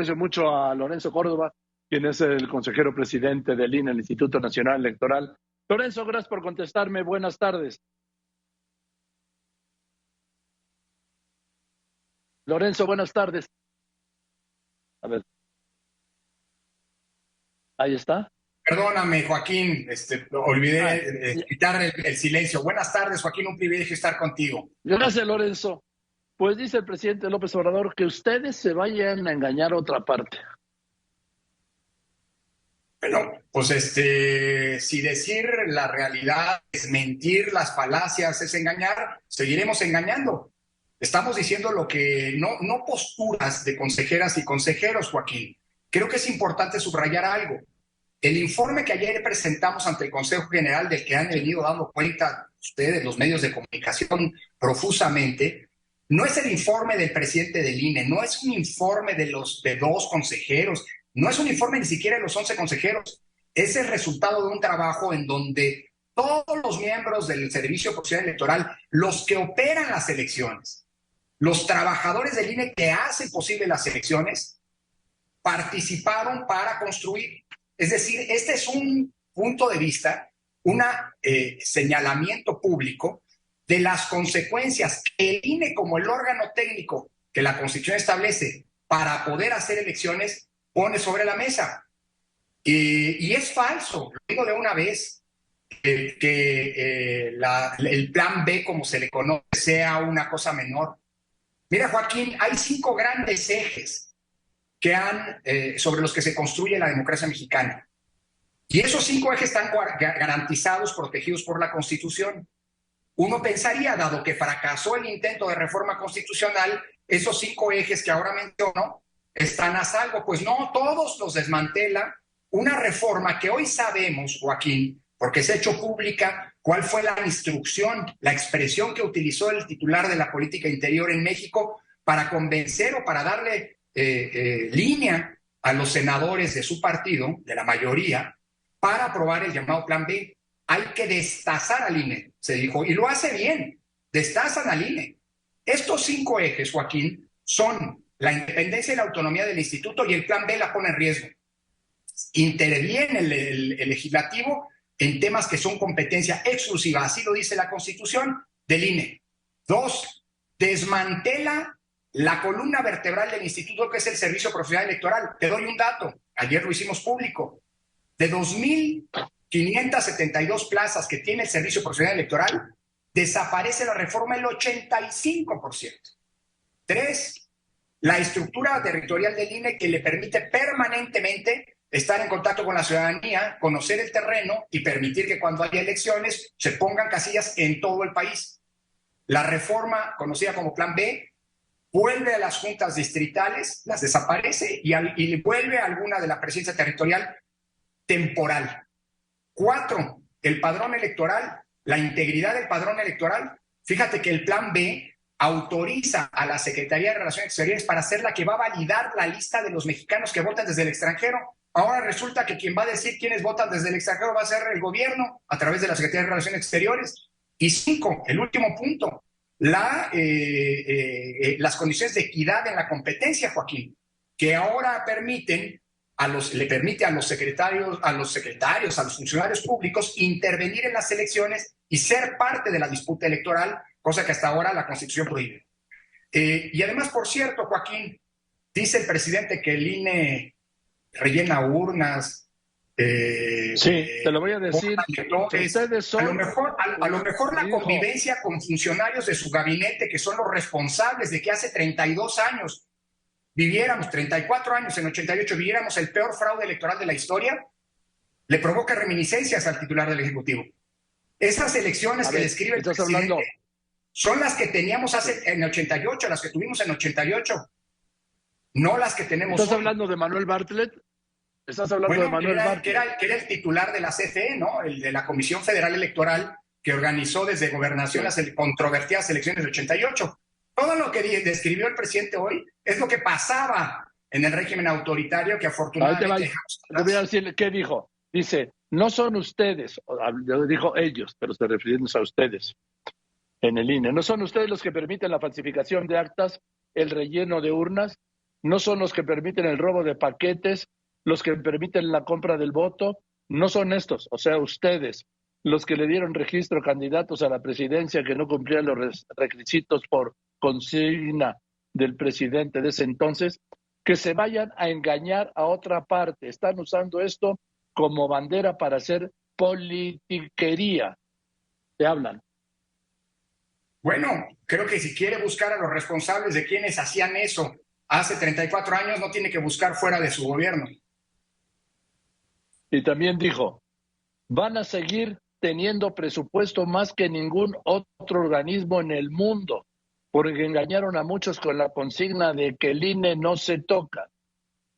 Aprecio mucho a Lorenzo Córdoba, quien es el consejero presidente del INE, el Instituto Nacional Electoral. Lorenzo, gracias por contestarme. Buenas tardes. Lorenzo, buenas tardes. A ver. Ahí está. Perdóname, Joaquín, olvidé quitar el silencio. Buenas tardes, Joaquín, un privilegio estar contigo. Gracias, Lorenzo. Pues dice el presidente López Obrador que ustedes se vayan a engañar a otra parte. Bueno, pues si decir la realidad es mentir, las falacias es engañar, seguiremos engañando. Estamos diciendo lo que no posturas de consejeras y consejeros, Joaquín. Creo que es importante subrayar algo. El informe que ayer presentamos ante el Consejo General, del que han venido dando cuenta ustedes, los medios de comunicación, profusamente, no es el informe del presidente del INE, no es un informe de dos consejeros, no es un informe ni siquiera de los 11 consejeros, es el resultado de un trabajo en donde todos los miembros del Servicio Profesional Electoral, los que operan las elecciones, los trabajadores del INE que hacen posible las elecciones, participaron para construir. Es decir, este es un punto de vista, un señalamiento público de las consecuencias que el INE, como el órgano técnico que la Constitución establece para poder hacer elecciones, pone sobre la mesa. Y es falso, lo digo de una vez, que el plan B, como se le conoce, sea una cosa menor. Mira, Joaquín, hay 5 grandes ejes sobre los que se construye la democracia mexicana. Y esos 5 ejes están garantizados, protegidos por la Constitución. Uno pensaría, dado que fracasó el intento de reforma constitucional, esos 5 ejes que ahora menciono están a salvo. Pues no, todos los desmantela una reforma que hoy sabemos, Joaquín, porque se ha hecho pública, cuál fue la instrucción, la expresión que utilizó el titular de la política interior en México para convencer o para darle línea a los senadores de su partido, de la mayoría, para aprobar el llamado Plan B. Hay que destazar al INE, se dijo, y lo hace bien, destazan al INE. Estos 5 ejes, Joaquín, son la independencia y la autonomía del instituto, y el Plan B la pone en riesgo. Interviene el legislativo en temas que son competencia exclusiva, así lo dice la Constitución, del INE. 2, desmantela la columna vertebral del instituto, que es el Servicio Profesional Electoral. Te doy un dato, ayer lo hicimos público. De 2.572 plazas que tiene el Servicio Profesional Electoral, desaparece la reforma el 85%. 3, la estructura territorial del INE, que le permite permanentemente estar en contacto con la ciudadanía, conocer el terreno y permitir que cuando haya elecciones se pongan casillas en todo el país. La reforma, conocida como Plan B, vuelve a las juntas distritales, las desaparece y vuelve a alguna de la presidencia territorial temporal. 4, el padrón electoral, la integridad del padrón electoral. Fíjate que el Plan B autoriza a la Secretaría de Relaciones Exteriores para ser la que va a validar la lista de los mexicanos que votan desde el extranjero. Ahora resulta que quien va a decir quiénes votan desde el extranjero va a ser el gobierno a través de la Secretaría de Relaciones Exteriores. Y 5, el último punto, las condiciones de equidad en la competencia, Joaquín, que ahora le permite a los secretarios, a los funcionarios públicos intervenir en las elecciones y ser parte de la disputa electoral, cosa que hasta ahora la Constitución prohíbe. Y además, por cierto, Joaquín, dice el presidente que el INE rellena urnas. Sí, te lo voy a decir. A lo mejor la convivencia con funcionarios de su gabinete, que son los responsables de que hace 32 años viviéramos, 34 años en 88, viviéramos el peor fraude electoral de la historia, le provoca reminiscencias al titular del Ejecutivo. Esas elecciones que describe el presidente son las que teníamos en 88, las que tuvimos en 88, no las que tenemos ¿Estás hoy. hablando de Manuel Bartlett? ¿Estás hablando de Manuel Bartlett? Que era el titular de la CFE, ¿no? El de la Comisión Federal Electoral, que organizó desde Gobernación las controvertidas elecciones de 88. Todo lo que describió el presidente hoy es lo que pasaba en el régimen autoritario que afortunadamente... Te voy a decir qué dijo. Dice, no son ustedes, dijo ellos, pero se refiriéndose a ustedes en el INE, no son ustedes los que permiten la falsificación de actas, el relleno de urnas no son los que permiten el robo de paquetes, los que permiten la compra del voto, no son estos, o sea, ustedes, los que le dieron registro a candidatos a la presidencia que no cumplían los requisitos por consigna del presidente de ese entonces, que se vayan a engañar a otra parte. Están usando esto como bandera para hacer politiquería. Te hablan. Bueno, creo que si quiere buscar a los responsables de quienes hacían eso hace 34 años, no tiene que buscar fuera de su gobierno. Y también dijo, van a seguir teniendo presupuesto más que ningún otro organismo en el mundo, porque engañaron a muchos con la consigna de que el INE no se toca.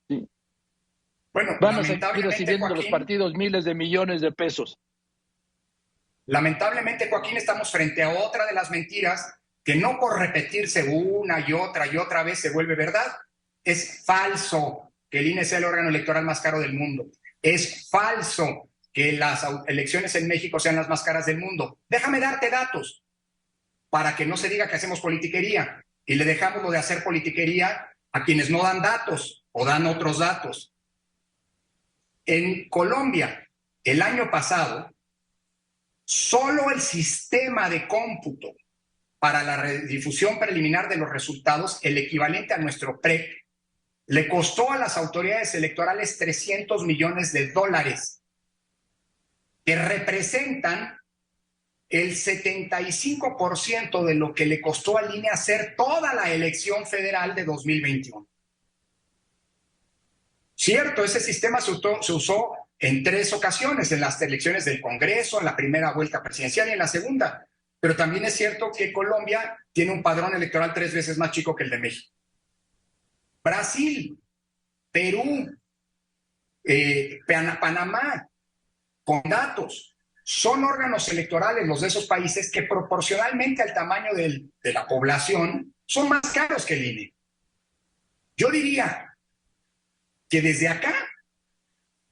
Sí. Bueno, van a seguir recibiendo Joaquín, los partidos miles de millones de pesos. Lamentablemente, Joaquín, estamos frente a otra de las mentiras que no por repetirse una y otra vez se vuelve verdad. Es falso que el INE sea el órgano electoral más caro del mundo. Es falso que las elecciones en México sean las más caras del mundo. Déjame darte datos para que no se diga que hacemos politiquería y le dejamos lo de hacer politiquería a quienes no dan datos o dan otros datos. En Colombia, el año pasado, solo el sistema de cómputo para la difusión preliminar de los resultados, el equivalente a nuestro PREP, le costó a las autoridades electorales $300 millones, que representan el 75% de lo que le costó al INE hacer toda la elección federal de 2021. Cierto, ese sistema se usó en 3 ocasiones, en las elecciones del Congreso, en la primera vuelta presidencial y en la segunda. Pero también es cierto que Colombia tiene un padrón electoral 3 veces más chico que el de México. Brasil, Perú, Panamá, con datos, son órganos electorales los de esos países que proporcionalmente al tamaño de la población son más caros que el INE. Yo diría que desde acá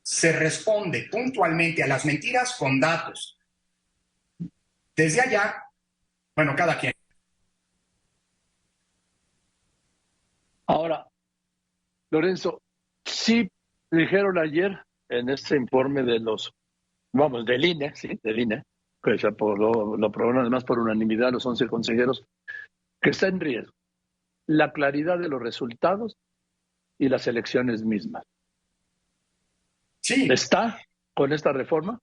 se responde puntualmente a las mentiras con datos. Desde allá, bueno, cada quien. Ahora, Lorenzo, sí dijeron ayer en este informe de del INE, sí, del INE, que se lo aprobaron además por unanimidad los 11 consejeros, que está en riesgo la claridad de los resultados y las elecciones mismas. Sí. ¿Está con esta reforma?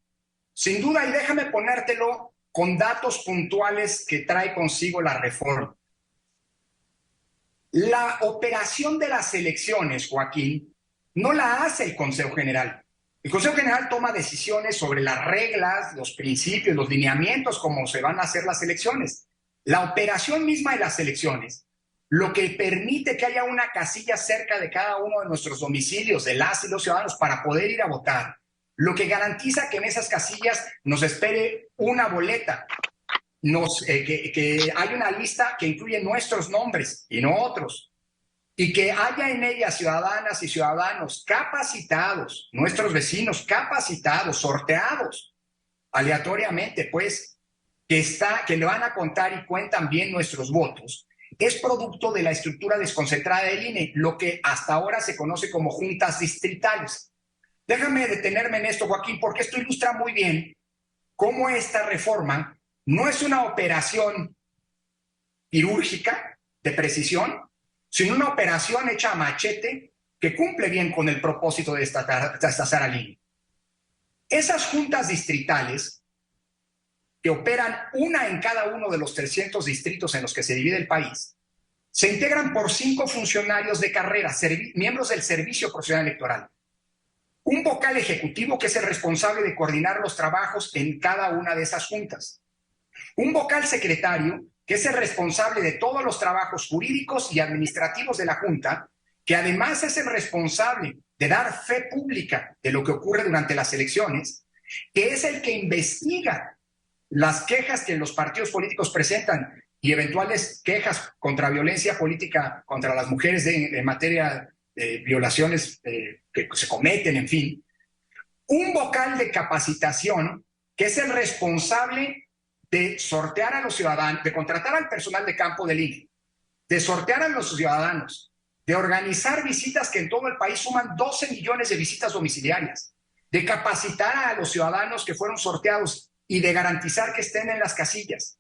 Sin duda, y déjame ponértelo con datos puntuales que trae consigo la reforma. La operación de las elecciones, Joaquín, no la hace el Consejo General. El Consejo General toma decisiones sobre las reglas, los principios, los lineamientos, cómo se van a hacer las elecciones. La operación misma de las elecciones, lo que permite que haya una casilla cerca de cada uno de nuestros domicilios, de las y los ciudadanos, para poder ir a votar, lo que garantiza que en esas casillas nos espere una boleta, que haya una lista que incluye nuestros nombres y no otros, y que haya en ella ciudadanas y ciudadanos capacitados, nuestros vecinos capacitados, sorteados aleatoriamente, pues, que le van a contar y cuentan bien nuestros votos, es producto de la estructura desconcentrada del INE, lo que hasta ahora se conoce como juntas distritales. Déjame detenerme en esto, Joaquín, porque esto ilustra muy bien cómo esta reforma no es una operación quirúrgica de precisión, sino una operación hecha a machete que cumple bien con el propósito de destazar al INE. Esas juntas distritales, que operan una en cada uno de los 300 distritos en los que se divide el país, se integran por 5 funcionarios de carrera, miembros del Servicio Profesional Electoral. Un vocal ejecutivo que es el responsable de coordinar los trabajos en cada una de esas juntas. Un vocal secretario que es el responsable de todos los trabajos jurídicos y administrativos de la Junta, que además es el responsable de dar fe pública de lo que ocurre durante las elecciones, que es el que investiga las quejas que los partidos políticos presentan y eventuales quejas contra violencia política contra las mujeres en materia de violaciones que se cometen, en fin. Un vocal de capacitación que es el responsable de sortear a los ciudadanos, de contratar al personal de campo del INE, de sortear a los ciudadanos, de organizar visitas que en todo el país suman 12 millones de visitas domiciliarias, de capacitar a los ciudadanos que fueron sorteados y de garantizar que estén en las casillas.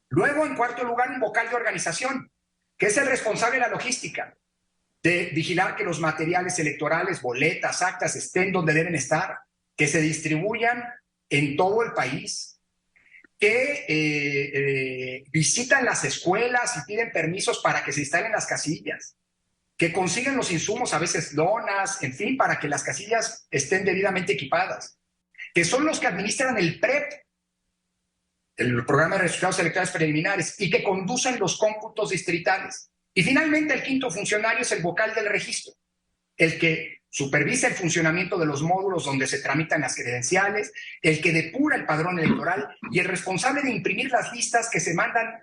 Luego, en cuarto lugar, un vocal de organización, que es el responsable de la logística, de vigilar que los materiales electorales, boletas, actas, estén donde deben estar, que se distribuyan en todo el país, que visitan las escuelas y piden permisos para que se instalen las casillas, que consiguen los insumos, a veces lonas, en fin, para que las casillas estén debidamente equipadas, que son los que administran el PREP, el Programa de Resultados Electorales Preliminares, y que conducen los cómputos distritales. Y finalmente el quinto funcionario es el vocal del registro, el que supervisa el funcionamiento de los módulos donde se tramitan las credenciales, el que depura el padrón electoral y el responsable de imprimir las listas que se mandan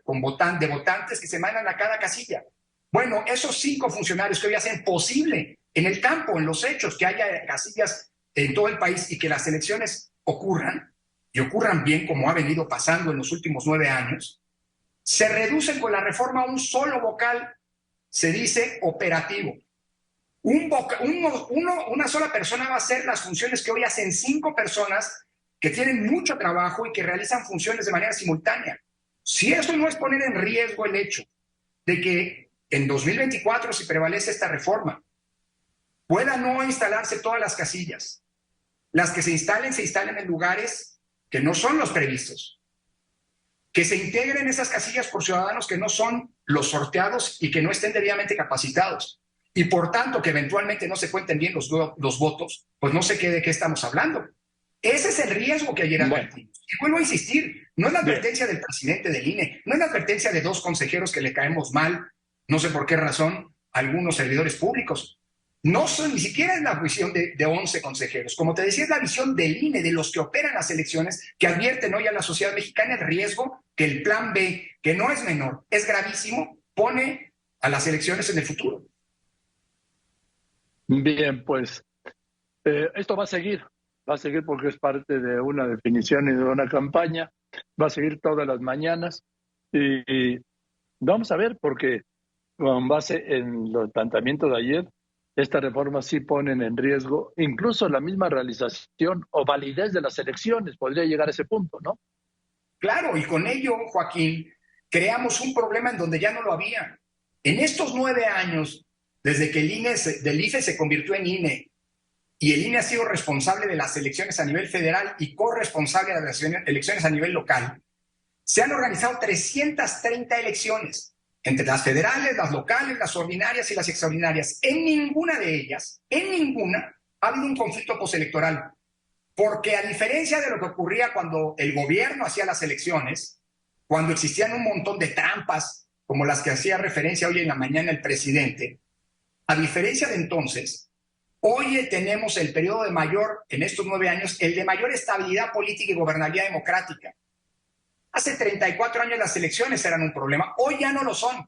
de votantes que se mandan a cada casilla. Bueno, esos 5 funcionarios que hoy hacen posible en el campo, en los hechos, que haya casillas en todo el país y que las elecciones ocurran, y ocurran bien como ha venido pasando en los últimos 9 años, se reducen con la reforma a un solo vocal, se dice operativo. Una sola persona va a hacer las funciones que hoy hacen 5 personas que tienen mucho trabajo y que realizan funciones de manera simultánea. Si eso no es poner en riesgo el hecho de que en 2024, si prevalece esta reforma, puedan no instalarse todas las casillas. Las que se instalen en lugares que no son los previstos. Que se integren esas casillas por ciudadanos que no son los sorteados y que no estén debidamente capacitados. Y por tanto, que eventualmente no se cuenten bien los votos, pues no sé de qué estamos hablando. Ese es el riesgo que ayer advertimos. Y vuelvo a insistir, no es la advertencia del presidente del INE, no es la advertencia de 2 consejeros que le caemos mal, no sé por qué razón, a algunos servidores públicos. No son, ni siquiera es la visión de 11 consejeros. Como te decía, es la visión del INE, de los que operan las elecciones, que advierten hoy a la sociedad mexicana el riesgo que el plan B, que no es menor, es gravísimo, pone a las elecciones en el futuro. Bien, pues esto va a seguir porque es parte de una definición y de una campaña, va a seguir todas las mañanas y vamos a ver, porque con base en los planteamientos de ayer, estas reformas sí ponen en riesgo incluso la misma realización o validez de las elecciones, podría llegar a ese punto, ¿no? Claro, y con ello, Joaquín, creamos un problema en donde ya no lo había. En estos 9 años, desde que del IFE se convirtió en INE, y el INE ha sido responsable de las elecciones a nivel federal y corresponsable de las elecciones a nivel local, se han organizado 330 elecciones, entre las federales, las locales, las ordinarias y las extraordinarias. En ninguna de ellas, ha habido un conflicto postelectoral. Porque a diferencia de lo que ocurría cuando el gobierno hacía las elecciones, cuando existían un montón de trampas, como las que hacía referencia hoy en la mañana el presidente, a diferencia de entonces, hoy tenemos el periodo de mayor, en estos 9 años, el de mayor estabilidad política y gobernabilidad democrática. Hace 34 años las elecciones eran un problema, hoy ya no lo son.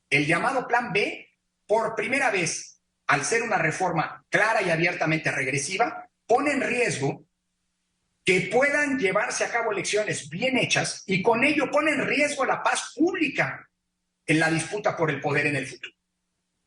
El llamado Plan B, por primera vez, al ser una reforma clara y abiertamente regresiva, pone en riesgo que puedan llevarse a cabo elecciones bien hechas y con ello pone en riesgo la paz pública en la disputa por el poder en el futuro.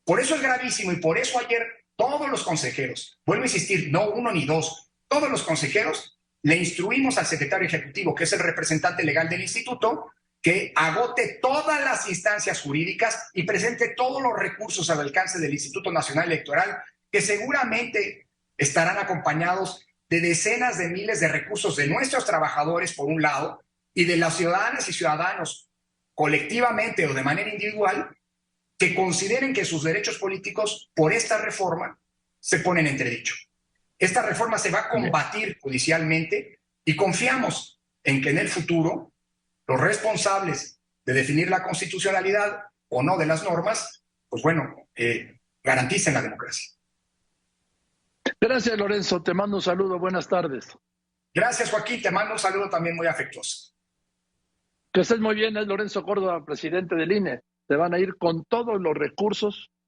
Por eso es gravísimo y por eso ayer todos los consejeros, vuelvo a insistir, no 1 ni 2, todos los consejeros le instruimos al secretario ejecutivo, que es el representante legal del instituto, que agote todas las instancias jurídicas y presente todos los recursos al alcance del Instituto Nacional Electoral, que seguramente estarán acompañados de decenas de miles de recursos de nuestros trabajadores, por un lado, y de las ciudadanas y ciudadanos, colectivamente o de manera individual, que consideren que sus derechos políticos por esta reforma se ponen en entredicho. Esta reforma se va a combatir judicialmente y confiamos en que en el futuro los responsables de definir la constitucionalidad o no de las normas, pues bueno, garanticen la democracia. Gracias, Lorenzo. Te mando un saludo. Buenas tardes. Gracias, Joaquín. Te mando un saludo también muy afectuoso. Que estés muy bien. Es Lorenzo Córdoba, presidente del INE. Te van a ir con todos los recursos